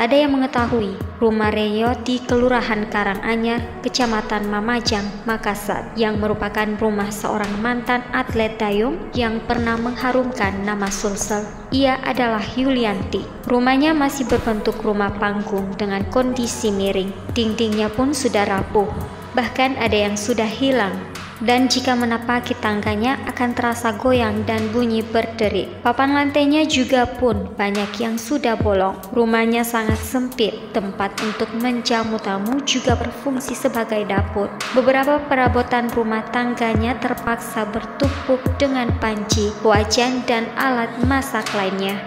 Tak ada yang mengetahui rumah Reo di Kelurahan Karanganyar, Kecamatan Mamajang, Makassar, yang merupakan rumah seorang mantan atlet dayung yang pernah mengharumkan nama Sulsel. Ia adalah Yulianti. Rumahnya masih berbentuk rumah panggung dengan kondisi miring. Dindingnya pun sudah rapuh, bahkan ada yang sudah hilang. Dan jika menapaki tangganya akan terasa goyang dan bunyi berderik. Papan lantainya juga pun banyak yang sudah bolong. Rumahnya sangat sempit, tempat untuk menjamu tamu juga berfungsi sebagai dapur. Beberapa perabotan rumah tangganya terpaksa bertumpuk dengan panci, wajan, dan alat masak lainnya.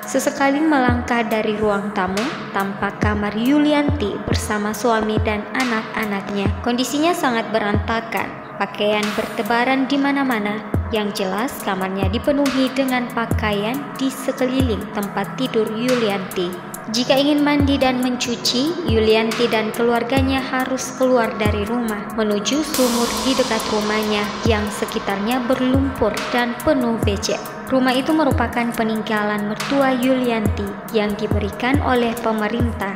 Sesekali melangkah dari ruang tamu, tampak kamar Yulianti bersama suami dan anak-anaknya. Kondisinya sangat berantakan. Pakaian bertebaran di mana-mana. Yang jelas, kamarnya dipenuhi dengan pakaian di sekeliling tempat tidur Yulianti. Jika ingin mandi dan mencuci, Yulianti dan keluarganya harus keluar dari rumah menuju sumur di dekat rumahnya yang sekitarnya berlumpur dan penuh becek. Rumah itu merupakan peninggalan mertua Yulianti yang diberikan oleh pemerintah.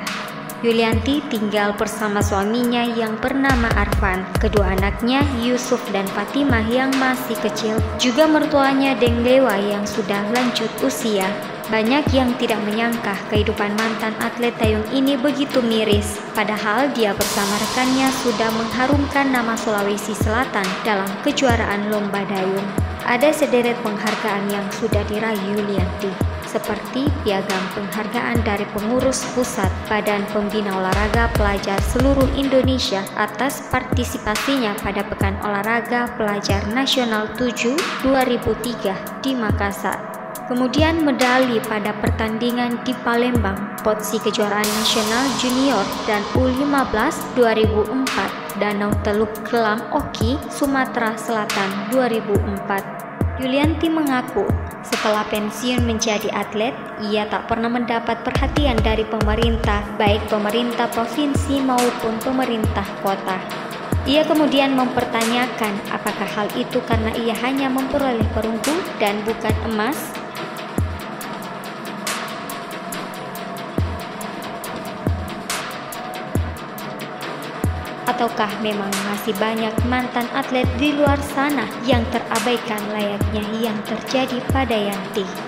Yulianti tinggal bersama suaminya yang bernama Arfan, kedua anaknya Yusuf dan Fatimah yang masih kecil, juga mertuanya Denglewa yang sudah lanjut usia. Banyak yang tidak menyangka kehidupan mantan atlet dayung ini begitu miris, padahal dia bersama rekannya sudah mengharumkan nama Sulawesi Selatan dalam kejuaraan lomba dayung. Ada sederet penghargaan yang sudah diraih Yulianti, seperti piagam penghargaan dari pengurus pusat Badan Pembina Olahraga Pelajar seluruh Indonesia atas partisipasinya pada Pekan Olahraga Pelajar Nasional 7 2003 di Makassar. Kemudian medali pada pertandingan di Palembang, POTSI Kejuaraan Nasional Junior dan U15 2004, Danau Teluk Kelam Oki, Sumatera Selatan 2004. Yulianti mengaku setelah pensiun menjadi atlet, ia tak pernah mendapat perhatian dari pemerintah, baik pemerintah provinsi maupun pemerintah kota. Ia kemudian mempertanyakan apakah hal itu karena ia hanya memperoleh perunggu dan bukan emas. Ataukah memang masih banyak mantan atlet di luar sana yang terabaikan layaknya yang terjadi pada Yanti?